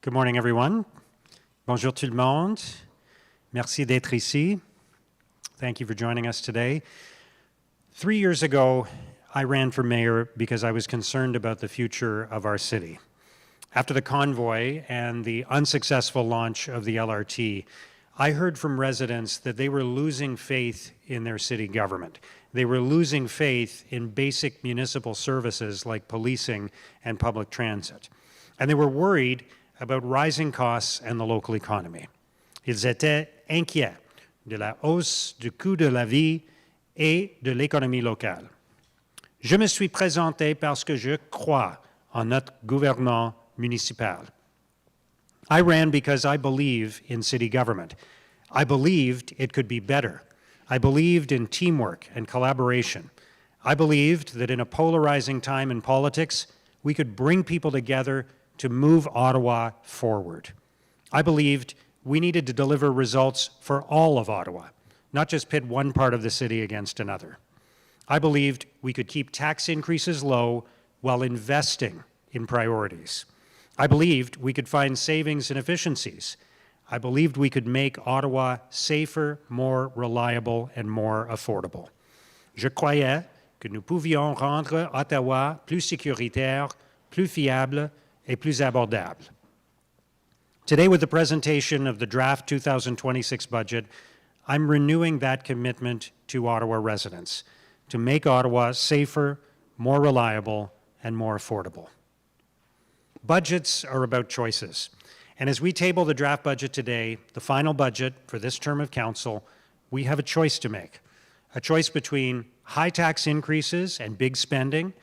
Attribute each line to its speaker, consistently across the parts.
Speaker 1: Good morning, everyone. Bonjour tout le monde. Merci d'être ici. Thank you for joining us today. 3 years ago, I ran for mayor because I was concerned about the future of our city. After the convoy and the unsuccessful launch of the LRT, I heard from residents that they were losing faith in their city government. They were losing faith in basic municipal services like policing and public transit. And they were worried about rising costs and the local economy. Ils étaient inquiets de la hausse du coût de la vie et de l'économie locale. Je me suis présenté parce que je crois en notre gouvernement municipal. I ran because I believe in city government. I believed it could be better. I believed in teamwork and collaboration. I believed that in a polarizing time in politics, we could bring people together to move Ottawa forward. I believed we needed to deliver results for all of Ottawa, not just pit one part of the city against another. I believed we could keep tax increases low while investing in priorities. I believed we could find savings and efficiencies. I believed we could make Ottawa safer, more reliable, and more affordable. Je croyais que nous pouvions rendre Ottawa plus sécuritaire, plus fiable, et plus abordable. Today, with the presentation of the draft 2026 budget, I'm renewing that commitment to Ottawa residents to make Ottawa safer, more reliable, and more affordable. Budgets are about choices. And as we table the draft budget today, the final budget for this term of council, we have a choice to make. A choice between high tax increases and big spending,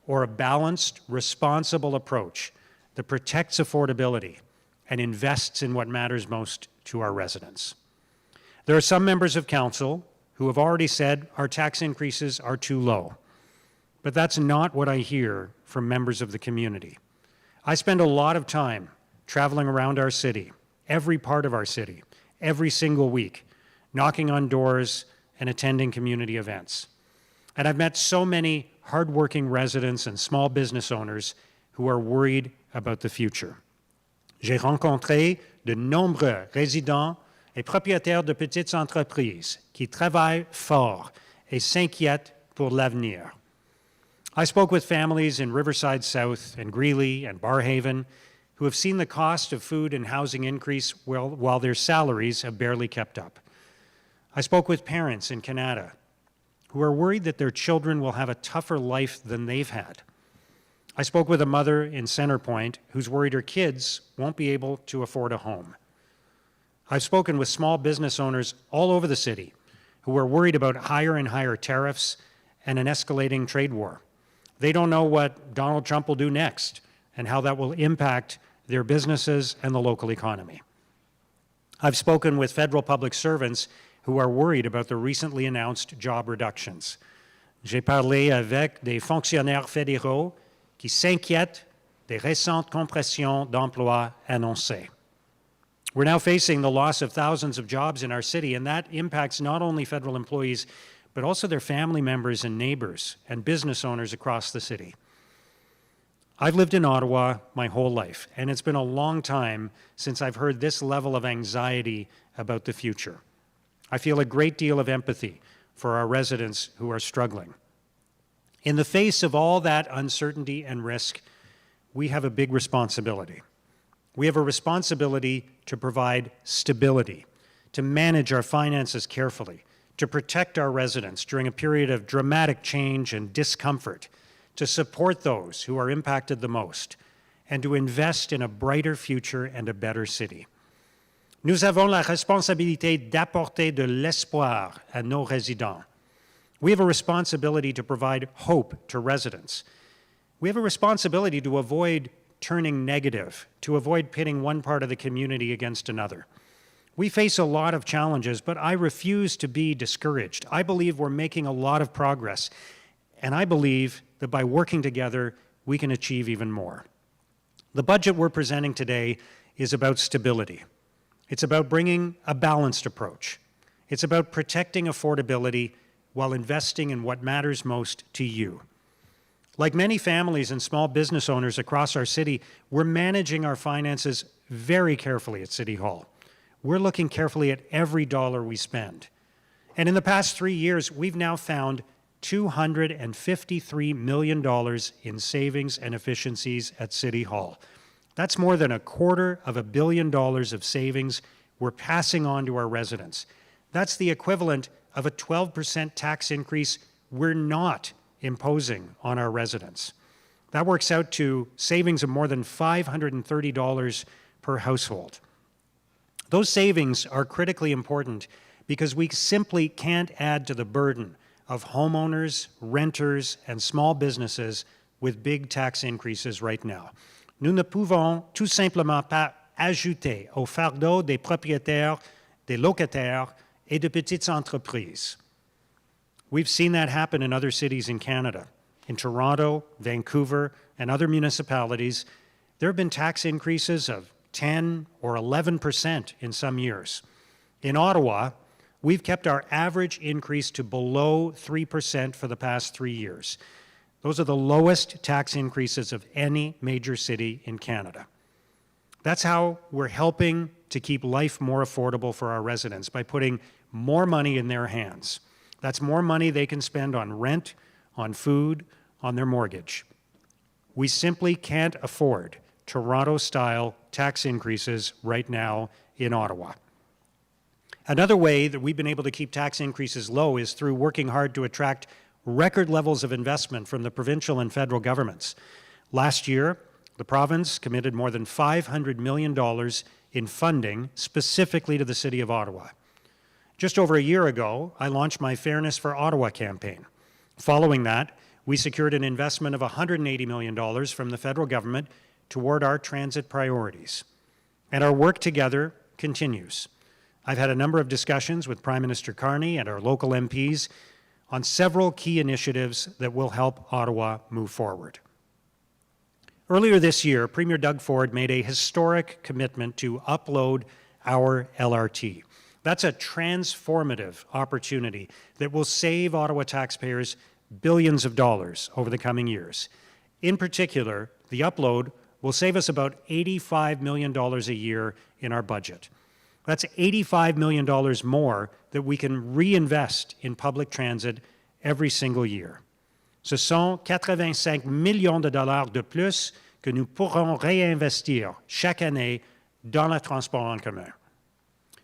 Speaker 1: or a balanced, responsible approach that protects affordability and invests in what matters most to our residents. There are some members of council who have already said our tax increases are too low. But that's not what I hear from members of the community. I spend a lot of time traveling around our city, every part of our city, every single week, knocking on doors and attending community events. And I've met so many hardworking residents and small business owners who are worried about the future. J'ai rencontré de nombreux résidents et propriétaires de petites entreprises qui travaillent fort et s'inquiètent pour l'avenir. I spoke with families in Riverside South and Greeley and Barrhaven who have seen the cost of food and housing increase while their salaries have barely kept up. I spoke with parents in Canada who are worried that their children will have a tougher life than they've had. I spoke with a mother in Centrepoint who's worried her kids won't be able to afford a home. I've spoken with small business owners all over the city who are worried about higher and higher tariffs and an escalating trade war. They don't know what Donald Trump will do next and how that will impact their businesses and the local economy. I've spoken with federal public servants who are worried about the recently announced job reductions. J'ai parlé avec des fonctionnaires fédéraux qui s'inquiètent des récentes compressions d'emplois annoncées. We're now facing the loss of thousands of jobs in our city, and that impacts not only federal employees, but also their family members and neighbors and business owners across the city. I've lived in Ottawa my whole life, and it's been a long time since I've heard this level of anxiety about the future. I feel a great deal of empathy for our residents who are struggling. In the face of all that uncertainty and risk, we have a big responsibility. We have a responsibility to provide stability, to manage our finances carefully, to protect our residents during a period of dramatic change and discomfort, to support those who are impacted the most, and to invest in a brighter future and a better city. Nous avons la responsabilité d'apporter de l'espoir à nos résidents. We have a responsibility to provide hope to residents. We have a responsibility to avoid turning negative, to avoid pitting one part of the community against another. We face a lot of challenges, but I refuse to be discouraged. I believe we're making a lot of progress, and I believe that by working together, we can achieve even more. The budget we're presenting today is about stability. It's about bringing a balanced approach. It's about protecting affordability while investing in what matters most to you. Like many families and small business owners across our city, we're managing our finances very carefully at City Hall. We're looking carefully at every dollar we spend. And in the past 3 years, we've now found $253 million in savings and efficiencies at City Hall. That's more than $250 million of savings we're passing on to our residents. That's the equivalent of a 12% tax increase we're not imposing on our residents. That works out to savings of more than $530 per household. Those savings are critically important because we simply can't add to the burden of homeowners, renters, and small businesses with big tax increases right now. Nous ne pouvons tout simplement pas ajouter au fardeau des propriétaires, des locataires, et de petites entreprises. We've seen that happen in other cities in Canada. In Toronto, Vancouver, and other municipalities, there have been tax increases of 10 or 11% in some years. In Ottawa, we've kept our average increase to below 3% for the past 3 years. Those are the lowest tax increases of any major city in Canada. That's how we're helping to keep life more affordable for our residents, by putting more money in their hands. That's more money they can spend on rent, on food, on their mortgage. We simply can't afford Toronto-style tax increases right now in Ottawa. Another way that we've been able to keep tax increases low is through working hard to attract record levels of investment from the provincial and federal governments. Last year, the province committed more than $500 million in funding specifically to the City of Ottawa. Just over a year ago, I launched my Fairness for Ottawa campaign. Following that, we secured an investment of $180 million from the federal government toward our transit priorities. And our work together continues. I've had a number of discussions with Prime Minister Carney and our local MPs on several key initiatives that will help Ottawa move forward. Earlier this year, Premier Doug Ford made a historic commitment to upload our LRT. That's a transformative opportunity that will save Ottawa taxpayers billions of dollars over the coming years. In particular, the upload will save us about $85 million a year in our budget. That's $85 million more that we can reinvest in public transit every single year. Ce sont 85 millions de dollars de plus que nous pourrons réinvestir chaque année dans le transport en commun.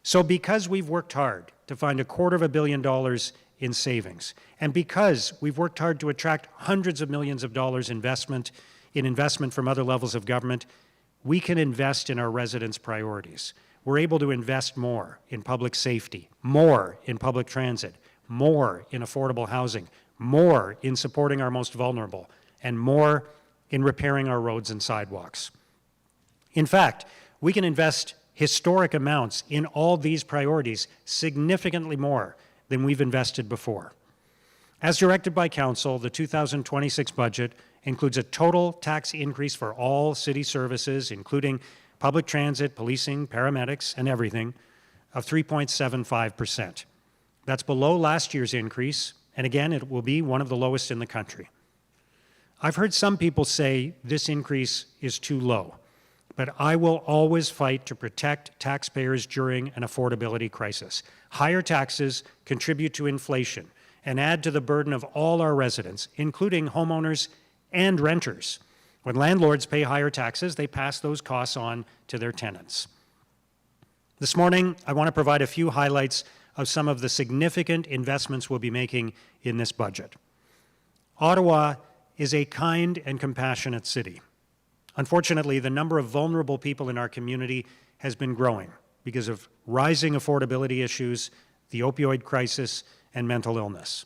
Speaker 1: So because we've worked hard to find $250 million in savings, and because we've worked hard to attract hundreds of millions of dollars investment from other levels of government, we can invest in our residents' priorities. We're able to invest more in public safety, more in public transit, more in affordable housing, more in supporting our most vulnerable, and more in repairing our roads and sidewalks. In fact, we can invest historic amounts in all these priorities, significantly more than we've invested before. As directed by Council, the 2026 budget includes a total tax increase for all city services, including public transit, policing, paramedics, and everything, of 3.75%. That's below last year's increase, and again, it will be one of the lowest in the country. I've heard some people say this increase is too low, but I will always fight to protect taxpayers during an affordability crisis. Higher taxes contribute to inflation and add to the burden of all our residents, including homeowners and renters. When landlords pay higher taxes, they pass those costs on to their tenants. This morning, I want to provide a few highlights of some of the significant investments we'll be making in this budget. Ottawa is a kind and compassionate city. Unfortunately, the number of vulnerable people in our community has been growing because of rising affordability issues, the opioid crisis, and mental illness.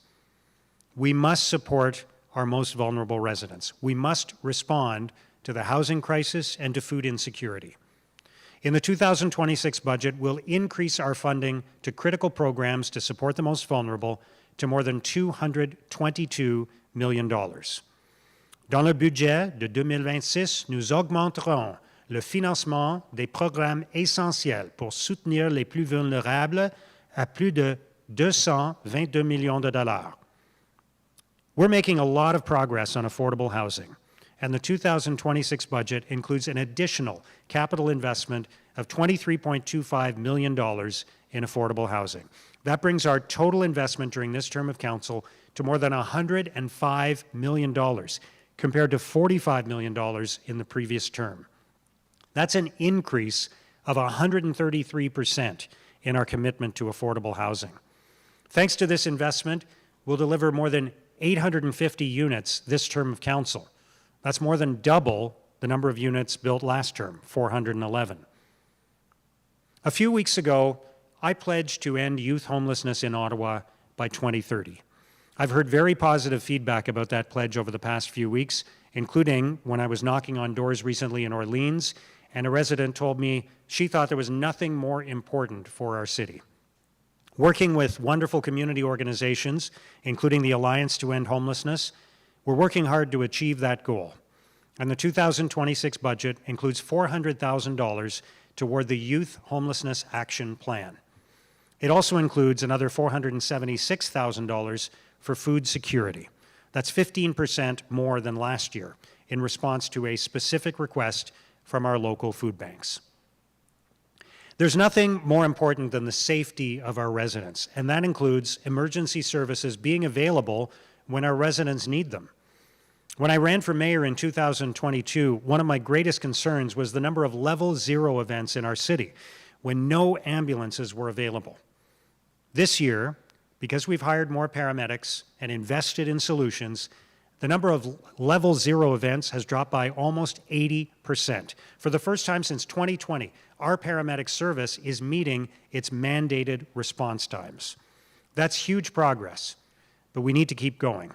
Speaker 1: We must support our most vulnerable residents. We must respond to the housing crisis and to food insecurity. In the 2026 budget, we'll increase our funding to critical programs to support the most vulnerable to more than $222 million. Dans le budget de 2026, nous augmenterons le financement des programmes essentiels pour soutenir les plus vulnérables à plus de $222 millions. We're making a lot of progress on affordable housing, and the 2026 budget includes an additional capital investment of $23.25 million in affordable housing. That brings our total investment during this term of council to more than $105 million, compared to $45 million in the previous term. That's an increase of 133% in our commitment to affordable housing. Thanks to this investment, we'll deliver more than 850 units this term of council. That's more than double the number of units built last term, 411. A few weeks ago, I pledged to end youth homelessness in Ottawa by 2030. I've heard very positive feedback about that pledge over the past few weeks, including when I was knocking on doors recently in Orleans, and a resident told me she thought there was nothing more important for our city. Working with wonderful community organizations, including the Alliance to End Homelessness, we're working hard to achieve that goal. And the 2026 budget includes $400,000 toward the Youth Homelessness Action Plan. It also includes another $476,000 for food security. That's 15% more than last year, in response to a specific request from our local food banks. There's nothing more important than the safety of our residents, and that includes emergency services being available when our residents need them. When I ran for mayor in 2022, one of my greatest concerns was the number of level 0 events in our city when no ambulances were available. This year, because we've hired more paramedics and invested in solutions, the number of level 0 events has dropped by almost 80%. For the first time since 2020, our paramedic service is meeting its mandated response times. That's huge progress, but we need to keep going.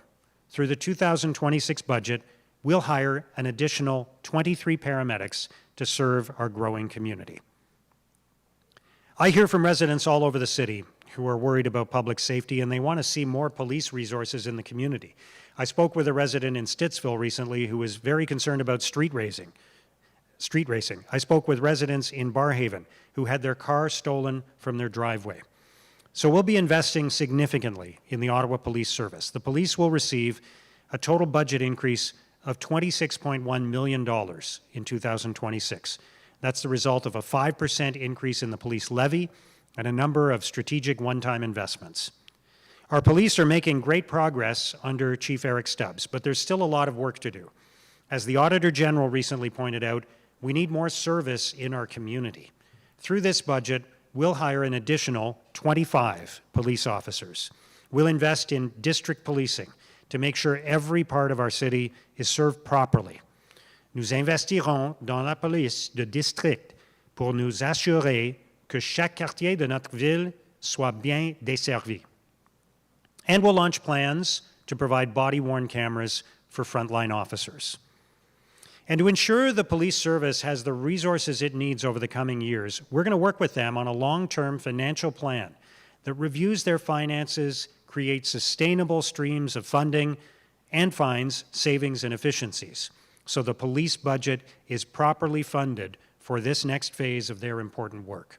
Speaker 1: Through the 2026 budget, we'll hire an additional 23 paramedics to serve our growing community. I hear from residents all over the city who are worried about public safety, and they want to see more police resources in the community. I spoke with a resident in Stittsville recently who was very concerned about street racing. I spoke with residents in Barrhaven who had their car stolen from their driveway. So we'll be investing significantly in the Ottawa Police Service. The police will receive a total budget increase of $26.1 million in 2026. That's the result of a 5% increase in the police levy and a number of strategic one-time investments. Our police are making great progress under Chief Eric Stubbs, but there's still a lot of work to do. As the Auditor General recently pointed out, we need more service in our community. Through this budget, we'll hire an additional 25 police officers. We'll invest in district policing to make sure every part of our city is served properly. Nous investirons dans la police de district pour nous assurer que chaque quartier de notre ville soit bien desservi. And we'll launch plans to provide body-worn cameras for frontline officers. And to ensure the police service has the resources it needs over the coming years, we're going to work with them on a long-term financial plan that reviews their finances, creates sustainable streams of funding, and finds savings and efficiencies, so the police budget is properly funded for this next phase of their important work.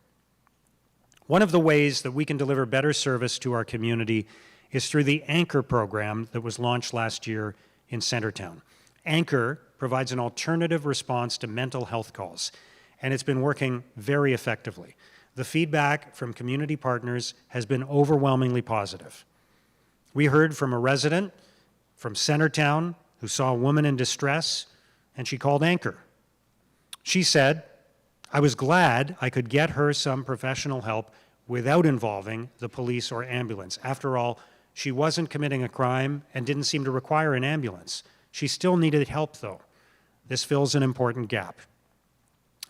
Speaker 1: One of the ways that we can deliver better service to our community is through the Anchor program that was launched last year in Centertown. Anchor provides an alternative response to mental health calls, and it's been working very effectively. The feedback from community partners has been overwhelmingly positive. We heard from a resident from Centertown who saw a woman in distress, and she called Anchor. She said, "I was glad I could get her some professional help without involving the police or ambulance. After all, she wasn't committing a crime and didn't seem to require an ambulance. She still needed help, though. This fills an important gap."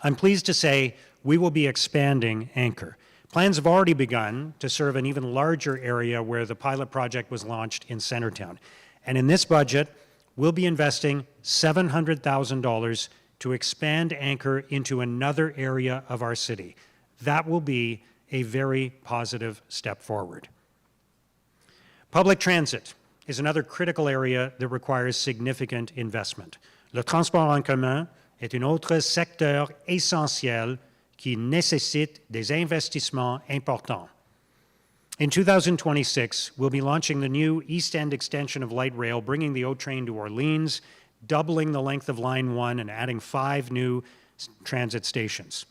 Speaker 1: I'm pleased to say we will be expanding Anchor. Plans have already begun to serve an even larger area where the pilot project was launched in Centertown. And in this budget, we'll be investing $700,000 to expand Anchor into another area of our city. That will be a very positive step forward. Public transit is another critical area that requires significant investment. Le transport en commun est un autre secteur essentiel qui nécessite des investissements importants. In 2026, we'll be launching the new East End extension of light rail, bringing the O train to Orleans, doubling the length of Line 1 and adding 5 new transit stations.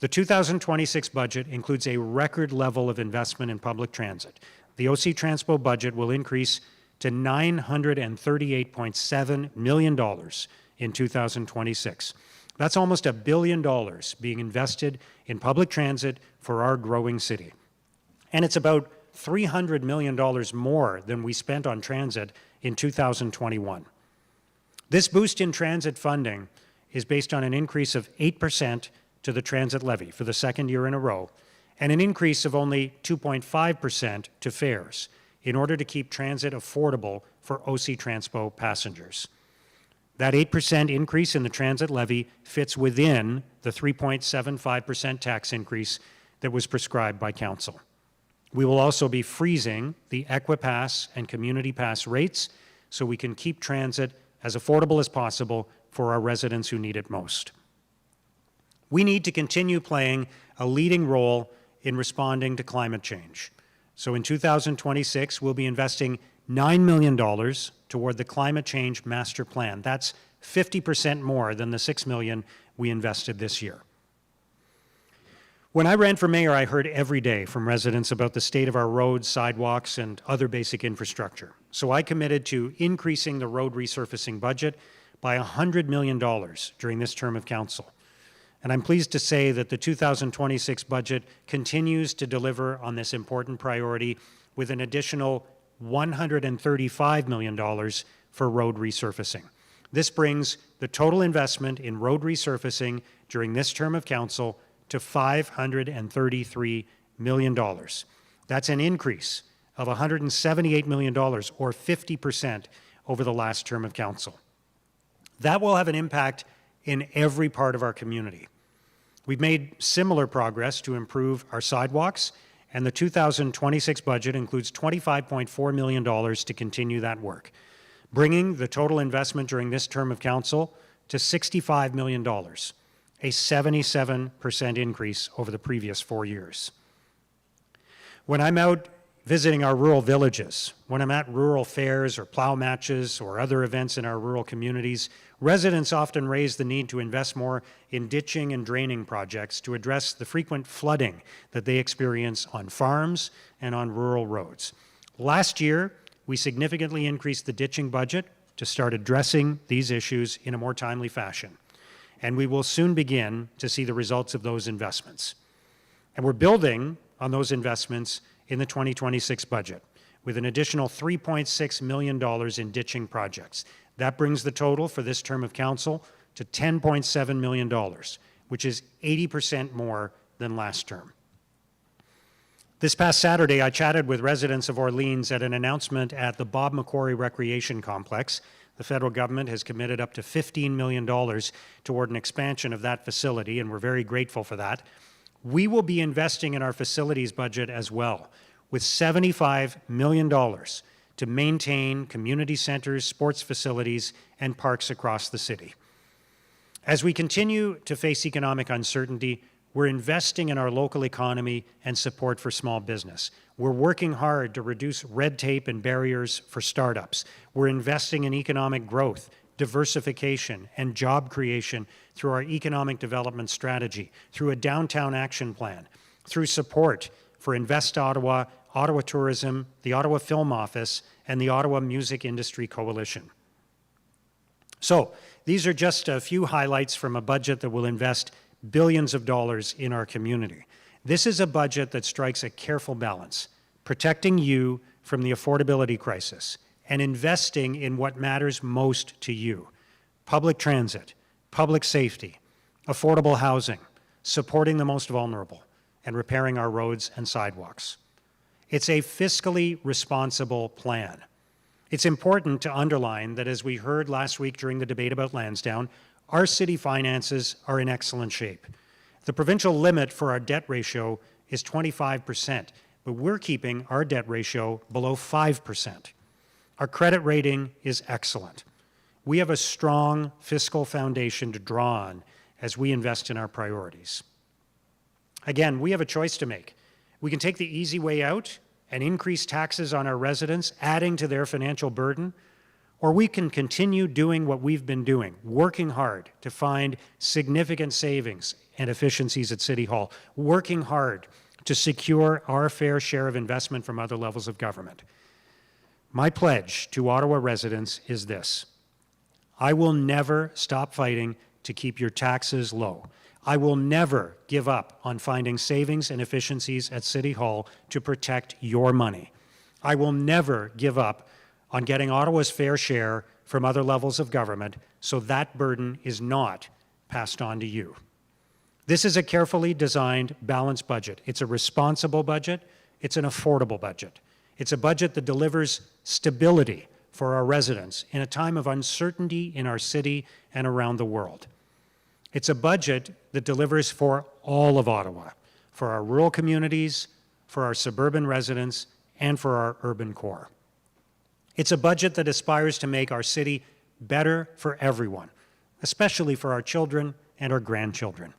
Speaker 1: The 2026 budget includes a record level of investment in public transit. The OC Transpo budget will increase to $938.7 million in 2026. That's almost $1 billion being invested in public transit for our growing city. And it's about $300 million more than we spent on transit in 2021. This boost in transit funding is based on an increase of 8% to the transit levy for the second year in a row, and an increase of only 2.5% to fares in order to keep transit affordable for OC Transpo passengers. That 8% increase in the transit levy fits within the 3.75% tax increase that was prescribed by Council. We will also be freezing the Equipass and Community Pass rates so we can keep transit as affordable as possible for our residents who need it most. We need to continue playing a leading role in responding to climate change. So in 2026, we'll be investing $9 million toward the Climate Change Master Plan. That's 50% more than the $6 million we invested this year. When I ran for mayor, I heard every day from residents about the state of our roads, sidewalks, and other basic infrastructure. So I committed to increasing the road resurfacing budget by $100 million during this term of council. And I'm pleased to say that the 2026 budget continues to deliver on this important priority with an additional $135 million for road resurfacing. This brings the total investment in road resurfacing during this term of council to $533 million. That's an increase of $178 million, or 50% over the last term of council. That will have an impact in every part of our community. We've made similar progress to improve our sidewalks, and the 2026 budget includes $25.4 million to continue that work, bringing the total investment during this term of council to $65 million, a 77% increase over the previous 4 years. When I'm out visiting our rural villages, when I'm at rural fairs or plow matches or other events in our rural communities, residents often raise the need to invest more in ditching and draining projects to address the frequent flooding that they experience on farms and on rural roads. Last year, we significantly increased the ditching budget to start addressing these issues in a more timely fashion. And we will soon begin to see the results of those investments. And we're building on those investments in the 2026 budget with an additional $3.6 million in ditching projects. That brings the total for this term of council to $10.7 million, which is 80% more than last term. This past Saturday, I chatted with residents of Orleans at an announcement at the Bob McQuarrie Recreation Complex. The federal government has committed up to $15 million toward an expansion of that facility, and we're very grateful for that. We will be investing in our facilities budget as well, with $75 million to maintain community centers, sports facilities, and parks across the city. As we continue to face economic uncertainty, we're investing in our local economy and support for small business. We're working hard to reduce red tape and barriers for startups. We're investing in economic growth, diversification, and job creation through our economic development strategy, through a downtown action plan, through support for Invest Ottawa, Ottawa Tourism, the Ottawa Film Office, and the Ottawa Music Industry Coalition. So, these are just a few highlights from a budget that will invest billions of dollars in our community. This is a budget that strikes a careful balance, protecting you from the affordability crisis and investing in what matters most to you: public transit, public safety, affordable housing, supporting the most vulnerable, and repairing our roads and sidewalks. It's a fiscally responsible plan. It's important to underline that, as we heard last week during the debate about Lansdowne, our city finances are in excellent shape. The provincial limit for our debt ratio is 25%, but we're keeping our debt ratio below 5%. Our credit rating is excellent. We have a strong fiscal foundation to draw on as we invest in our priorities. Again, we have a choice to make. We can take the easy way out and increase taxes on our residents, adding to their financial burden, or we can continue doing what we've been doing, working hard to find significant savings and efficiencies at City Hall, working hard to secure our fair share of investment from other levels of government. My pledge to Ottawa residents is this: I will never stop fighting to keep your taxes low. I will never give up on finding savings and efficiencies at City Hall to protect your money. I will never give up on getting Ottawa's fair share from other levels of government so that burden is not passed on to you. This is a carefully designed, balanced budget. It's a responsible budget. It's an affordable budget. It's a budget that delivers stability for our residents in a time of uncertainty in our city and around the world. It's a budget that delivers for all of Ottawa, for our rural communities, for our suburban residents, and for our urban core. It's a budget that aspires to make our city better for everyone, especially for our children and our grandchildren.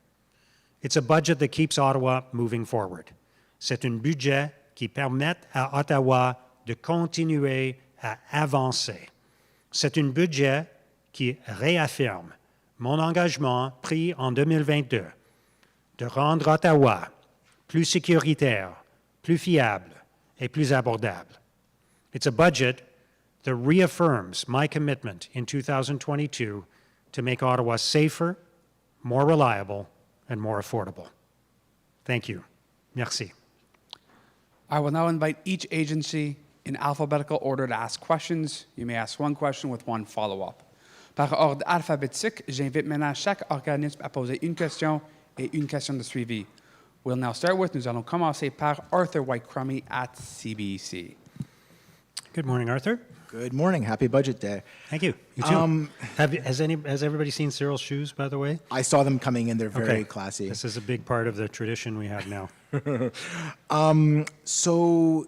Speaker 1: It's a budget that keeps Ottawa moving forward. C'est un budget qui permet à Ottawa de continuer à avancer. C'est un budget qui réaffirme mon engagement pris en 2022 de rendre Ottawa plus sécuritaire, plus fiable, et plus abordable. It's a budget that reaffirms my commitment in 2022 to make Ottawa safer, more reliable, and more affordable. Thank you. Merci.
Speaker 2: I will now invite each agency in alphabetical order to ask questions. You may ask one question with one follow-up. Par ordre alphabétique, j'invite maintenant chaque organisme à poser une question et une question de suivi. We'll now start with, nous allons commencer par Arthur White-Crummy at CBC.
Speaker 1: Good morning, Arthur.
Speaker 3: Good morning. Happy Budget Day.
Speaker 1: Thank you. You too. Has everybody seen Cyril's shoes, by the way?
Speaker 3: I saw them coming in. They're very classy.
Speaker 1: This is a big part of the tradition we have now.
Speaker 3: So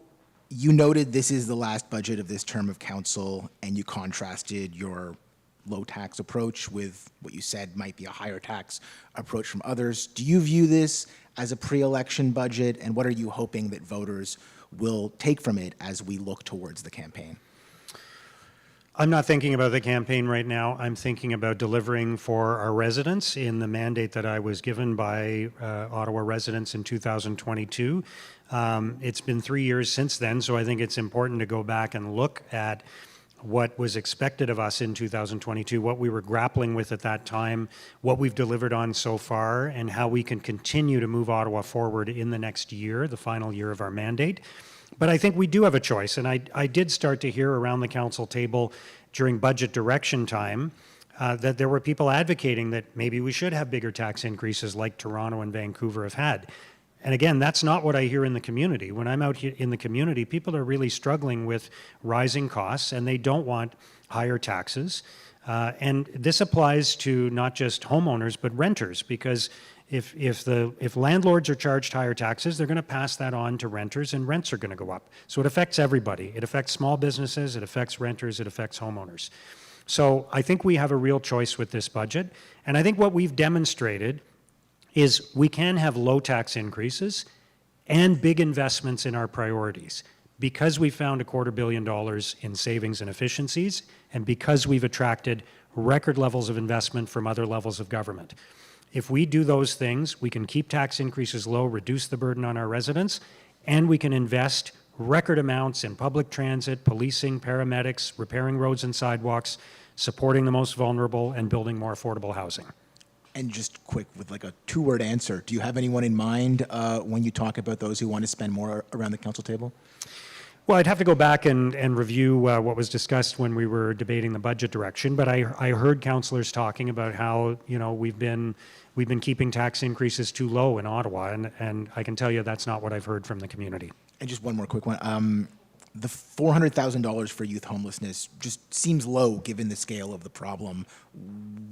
Speaker 3: you noted this is the last budget of this term of council, and you contrasted your low tax approach with what you said might be a higher tax approach from others. Do you view this as a pre-election budget, and what are you hoping that voters will take from it as we look towards the campaign?
Speaker 1: I'm not thinking about the campaign right now. I'm thinking about delivering for our residents in the mandate that I was given by Ottawa residents in 2022. It's been 3 years since then, so I think it's important to go back and look at what was expected of us in 2022, what we were grappling with at that time, what we've delivered on so far, and how we can continue to move Ottawa forward in the next year, the final year of our mandate. But I think we do have a choice, and I did start to hear around the council table during budget direction time that there were people advocating that maybe we should have bigger tax increases like Toronto and Vancouver have had. And again, that's not what I hear in the community. When I'm out here in the community, people are really struggling with rising costs, and they don't want higher taxes. And this applies to not just homeowners, but renters, because if landlords are charged higher taxes, they're going to pass that on to renters, and rents are going to go up. So it affects everybody. It affects small businesses, it affects renters, it affects homeowners. So I think we have a real choice with this budget. And I think what we've demonstrated is we can have low tax increases and big investments in our priorities because we found $250 million in savings and efficiencies, and because we've attracted record levels of investment from other levels of government. If we do those things, we can keep tax increases low, reduce the burden on our residents, and we can invest record amounts in public transit, policing, paramedics, repairing roads and sidewalks, supporting the most vulnerable, and building more affordable housing.
Speaker 3: And just quick, with like a two-word answer, do you have anyone in mind when you talk about those who want to spend more around the council table?
Speaker 1: Well, I'd have to go back and review what was discussed when we were debating the budget direction, but I heard councillors talking about how, you know, we've been keeping tax increases too low in Ottawa, and I can tell you that's not what I've heard from the community.
Speaker 3: And just one more quick one. The $400,000 for youth homelessness just seems low given the scale of the problem.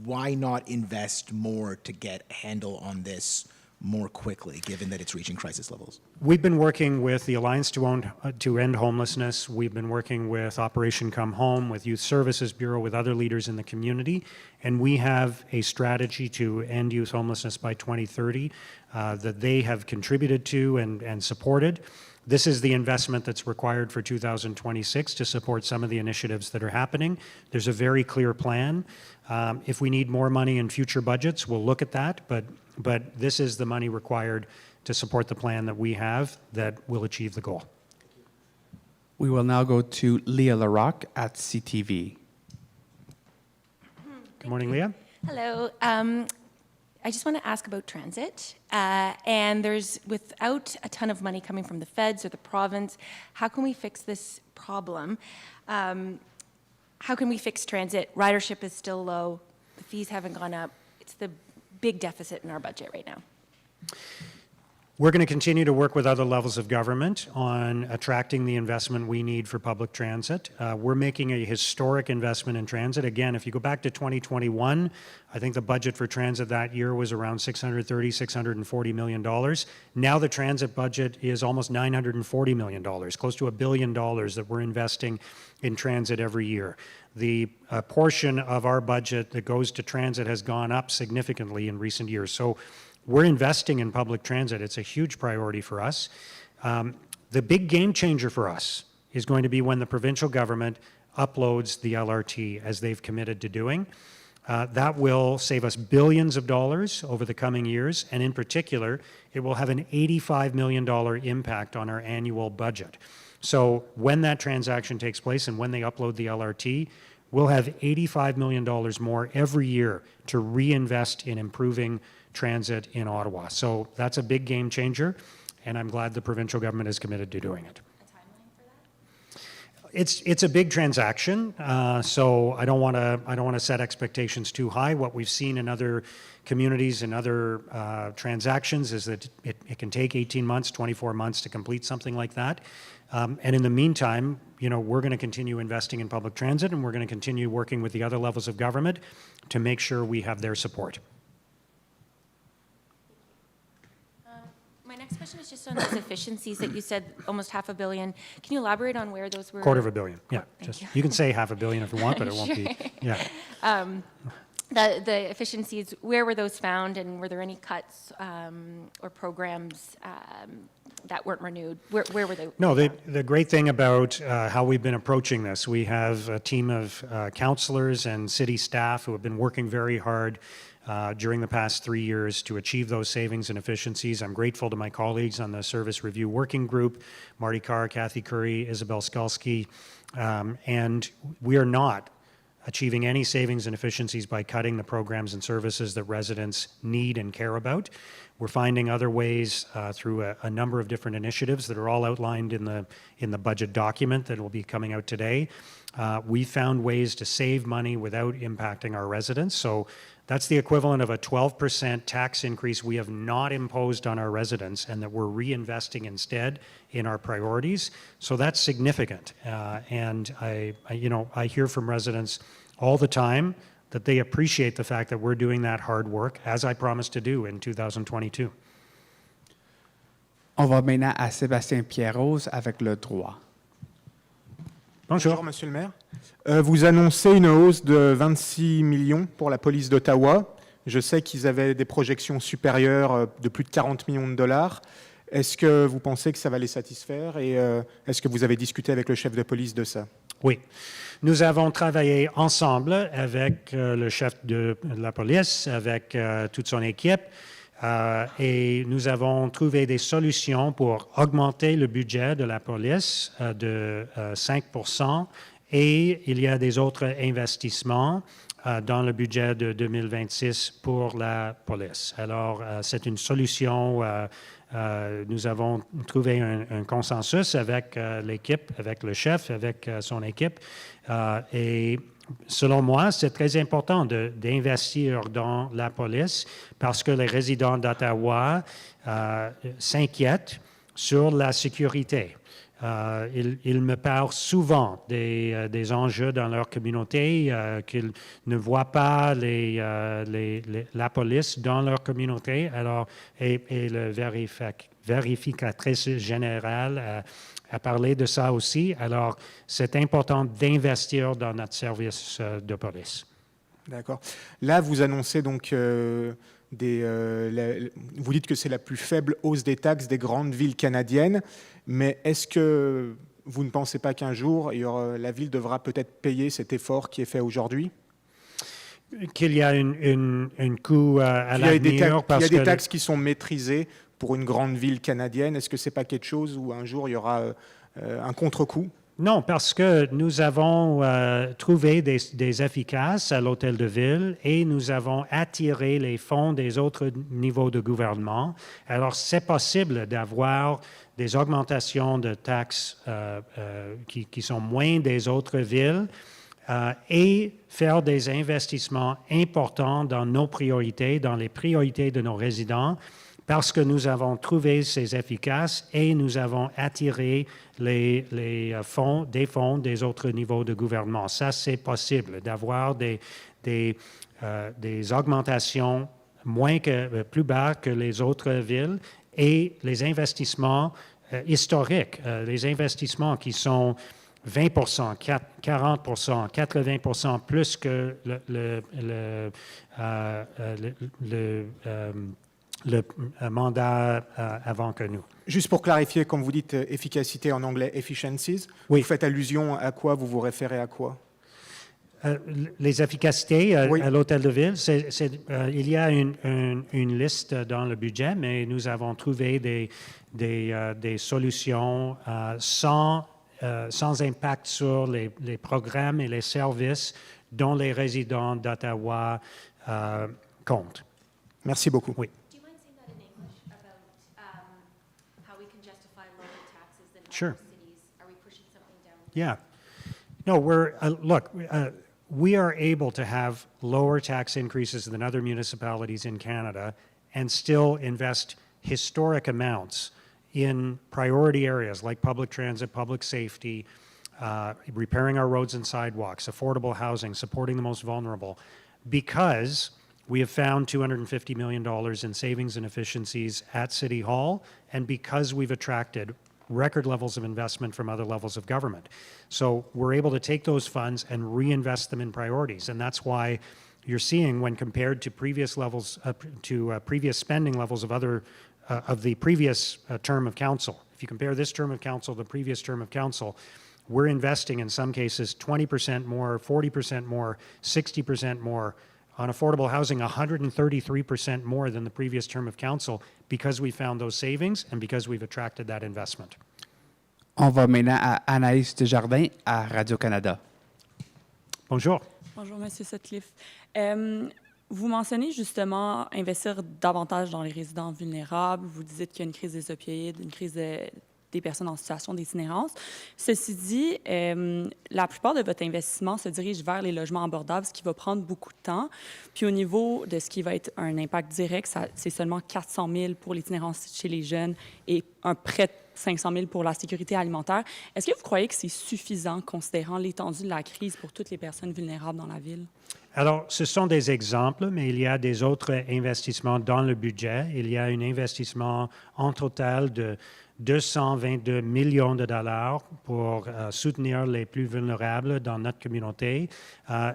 Speaker 3: Why not invest more to get a handle on this more quickly, given that it's reaching crisis levels?
Speaker 1: We've been working with the Alliance to End Homelessness. We've been working with Operation Come Home, with Youth Services Bureau, with other leaders in the community, and we have a strategy to end youth homelessness by 2030 that they have contributed to and supported. This is the investment that's required for 2026 to support some of the initiatives that are happening. There's a very clear plan. If we need more money in future budgets, we'll look at that, but this is the money required to support the plan that we have that will achieve the goal.
Speaker 2: We will now go to Leah Larocque at CTV.
Speaker 1: Good morning, Leah.
Speaker 4: Hello. I just want to ask about transit. And there's, without a ton of money coming from the feds or the province, how can we fix this problem? How can we fix transit? Ridership is still low. The fees haven't gone up. It's the big deficit in our budget right now.
Speaker 1: We're going to continue to work with other levels of government on attracting the investment we need for public transit. We're making a historic investment in transit. Again, if you go back to 2021, I think the budget for transit that year was around $630, $640 million. Now the transit budget is almost $940 million, close to $1 billion that we're investing in transit every year. The portion of our budget that goes to transit has gone up significantly in recent years. So we're investing in public transit. It's a huge priority for us. The big game changer for us is going to be when the provincial government uploads the LRT, as they've committed to doing. That will save us billions of dollars over the coming years, and in particular, it will have an $85 million impact on our annual budget. So when that transaction takes place and when they upload the LRT, we'll have $85 million more every year to reinvest in improving transit in Ottawa. So that's a big game changer, and I'm glad the provincial government is committed to doing it.
Speaker 4: A timeline for that?
Speaker 1: It's a big transaction, so I don't want to set expectations too high. What we've seen in other communities and other transactions is that it can take 18 months, 24 months to complete something like that. And in the meantime, you know, we're going to continue investing in public transit, and we're going to continue working with the other levels of government to make sure we have their support.
Speaker 4: My next question is just on those efficiencies that you said almost $500 million. Can you elaborate on where those were?
Speaker 1: $250 million, yeah.
Speaker 4: Thank you.
Speaker 1: You can say $500 million if you want, but it won't be, yeah.
Speaker 4: The efficiencies, where were those found, and were there any cuts or programs that weren't renewed? Where were they?
Speaker 1: No, the great thing about how we've been approaching this, we have a team of councillors and city staff who have been working very hard during the past 3 years to achieve those savings and efficiencies. I'm grateful to my colleagues on the Service Review Working Group, Marty Carr, Kathy Curry, Isabel Skalski, and we are not achieving any savings and efficiencies by cutting the programs and services that residents need and care about. We're finding other ways through a number of different initiatives that are all outlined in the budget document that will be coming out today. We found ways to save money without impacting our residents. So that's the equivalent of a 12% tax increase we have not imposed on our residents and that we're reinvesting instead in our priorities. So that's significant. And I hear from residents all the time that they appreciate the fact that we're doing that hard work, as I promised to do in 2022.
Speaker 2: On va maintenant à Sébastien Pierrose avec le droit.
Speaker 1: Bonjour.
Speaker 5: Monsieur le maire. Vous annoncez une hausse de 26 millions pour la police d'Ottawa. Je sais qu'ils avaient des projections supérieures de plus de 40 millions de dollars. Est-ce que vous pensez que ça va les satisfaire et est-ce que vous avez discuté avec le chef de police de ça?
Speaker 1: Oui. Nous avons travaillé ensemble avec le chef de la police, avec toute son équipe, et nous avons trouvé des solutions pour augmenter le budget de la police de 5%, et il y a des autres investissements dans le budget de 2026 pour la police. Alors, c'est une solution. Nous avons trouvé un consensus avec l'équipe, avec le chef, avec son équipe. Et selon moi, c'est très important d'investir dans la police parce que les résidents d'Ottawa s'inquiètent sur la sécurité. Ils me parlent souvent des enjeux dans leur communauté, qu'ils ne voient pas la police dans leur communauté. Alors, et le vérificatrice générale a parlé de ça aussi. Alors, c'est important d'investir dans notre service de police.
Speaker 5: D'accord. Là, vous annoncez donc vous dites que c'est la plus faible hausse des taxes des grandes villes canadiennes, mais est-ce que vous ne pensez pas qu'un jour, la ville devra peut-être payer cet effort qui est fait aujourd'hui?
Speaker 1: Qu'il y a un coût à
Speaker 5: Il y a des
Speaker 1: l'avenir
Speaker 5: il y a des taxes qui sont maîtrisées pour une grande ville canadienne. Est-ce que ce n'est pas quelque chose où un jour il y aura un contre-coup?
Speaker 1: Non, parce que nous avons trouvé des efficaces à l'hôtel de ville et nous avons attiré les fonds des autres niveaux de gouvernement. Alors, c'est possible d'avoir des augmentations de taxes qui sont moins des autres villes et faire des investissements importants dans nos priorités, dans les priorités de nos résidents, parce que nous avons trouvé ces efficaces et nous avons attiré les fonds des autres niveaux de gouvernement. Ça, c'est possible d'avoir des augmentations plus bas que les autres villes et les investissements historiques, les investissements qui sont 20 40 80 plus que le mandat avant que nous.
Speaker 5: Juste pour clarifier, quand vous dites efficacité en anglais, efficiencies,
Speaker 1: Oui.
Speaker 5: vous faites allusion à quoi? Vous vous référez à quoi?
Speaker 1: Les efficacités
Speaker 5: Oui.
Speaker 1: à l'hôtel de ville, il y a une liste dans le budget, mais nous avons trouvé des solutions sans impact sur les programmes et les services dont les résidents d'Ottawa comptent.
Speaker 5: Merci beaucoup.
Speaker 1: Oui.
Speaker 4: Do you mind saying that in English about how we can justify lower taxes than
Speaker 1: Sure.
Speaker 4: other cities? Are we pushing something down?
Speaker 1: Yeah. No, we are able to have lower tax increases than other municipalities in Canada and still invest historic amounts in priority areas like public transit, public safety, repairing our roads and sidewalks, affordable housing, supporting the most vulnerable, because we have found $250 million in savings and efficiencies at City Hall, and because we've attracted record levels of investment from other levels of government. So we're able to take those funds and reinvest them in priorities, and that's why you're seeing, when compared to previous levels, previous spending levels of the previous term of council. If you compare this term of council to the previous term of council, we're investing in some cases 20% more, 40% more, 60% more. On affordable housing, 133% more than the previous term of council, because we found those savings and because we've attracted that investment.
Speaker 2: On va maintenant à Anaïs Desjardins à Radio-Canada.
Speaker 1: Bonjour.
Speaker 6: Bonjour, M. Sutcliffe. Vous mentionnez justement investir davantage dans les résidents vulnérables. Vous dites qu'il y a une crise des opioïdes, une crise des personnes en situation d'itinérance. Ceci dit, la plupart de votre investissement se dirige vers les logements abordables, ce qui va prendre beaucoup de temps. Puis au niveau de ce qui va être un impact direct, c'est seulement 400 000 pour l'itinérance chez les jeunes et près de 500 000 pour la sécurité alimentaire. Est-ce que vous croyez que c'est suffisant, considérant l'étendue de la crise pour toutes les personnes vulnérables dans la ville?
Speaker 1: Alors, ce sont des exemples, mais il y a des autres investissements dans le budget. Il y a un investissement en total de 222 millions de dollars pour soutenir les plus vulnérables dans notre communauté.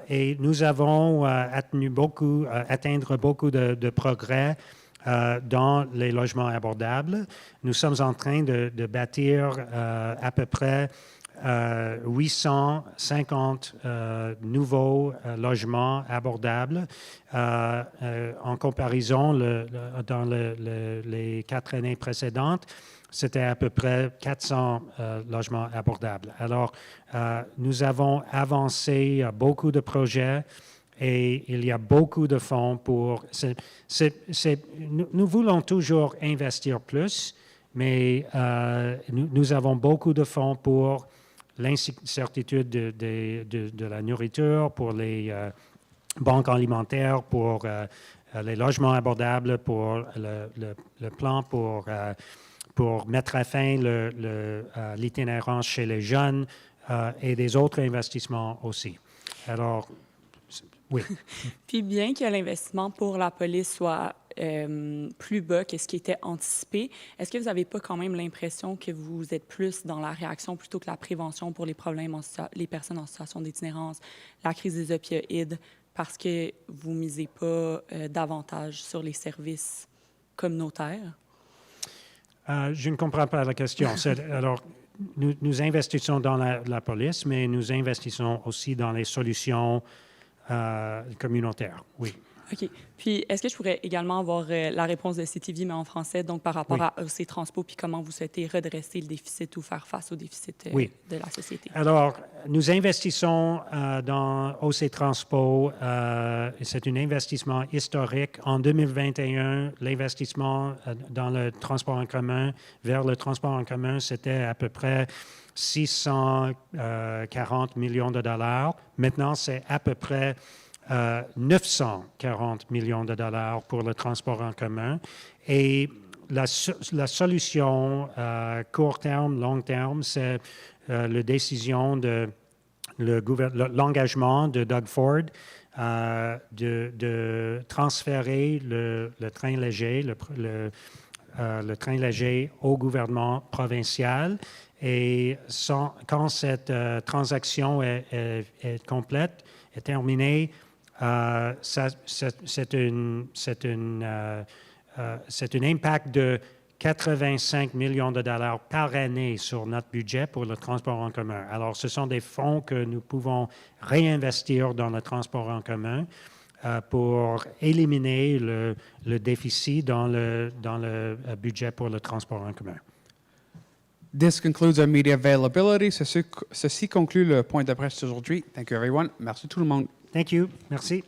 Speaker 1: Et nous avons atteindre beaucoup de progrès dans les logements abordables. Nous sommes en train de bâtir à peu près 850 nouveaux logements abordables. En comparaison, dans les 4 années précédentes, c'était à peu près 400 logements abordables. Alors, nous avons avancé beaucoup de projets et il y a beaucoup de fonds pour... Nous voulons toujours investir plus, mais nous avons beaucoup de fonds pour l'incertitude de la nourriture, pour les banques alimentaires, pour les logements abordables, pour le plan pour mettre à fin l'itinérance chez les jeunes et des autres investissements aussi. Alors, oui.
Speaker 6: Puis bien que l'investissement pour la police soit plus bas que ce qui était anticipé, est-ce que vous n'avez pas quand même l'impression que vous êtes plus dans la réaction plutôt que la prévention pour les problèmes, les personnes en situation d'itinérance, la crise des opioïdes, parce que vous ne misez pas davantage sur les services communautaires?
Speaker 1: Je ne comprends pas la question. Alors, nous investissons dans la police, mais nous investissons aussi dans les solutions communautaires. Oui.
Speaker 6: OK. Puis, est-ce que je pourrais également avoir la réponse de CTV, mais en français, donc par rapport
Speaker 1: Oui.
Speaker 6: à ces transports, puis comment vous souhaitez redresser le déficit ou faire face au déficit
Speaker 1: Oui.
Speaker 6: de la société?
Speaker 1: Alors, nous investissons dans OC Transpo. C'est un investissement historique. En 2021, l'investissement dans le transport en commun, vers le transport en commun, c'était à peu près 640 millions de dollars. Maintenant, c'est à peu près 940 millions de dollars pour le transport en commun. Et la solution court terme, long terme, c'est la décision l'engagement de Doug Ford de transférer le train léger, le train léger au gouvernement provincial. Et quand cette transaction est complète, est terminée, c'est un impact de 85 millions de dollars par année sur notre budget pour le transport en commun. Alors, ce sont des fonds que nous pouvons réinvestir dans le transport en commun pour éliminer le déficit dans le budget pour le transport en commun.
Speaker 2: This concludes our media availability. Ceci conclut le point de presse d'aujourd'hui. Thank you, everyone. Merci tout le monde.
Speaker 1: Thank you. Merci.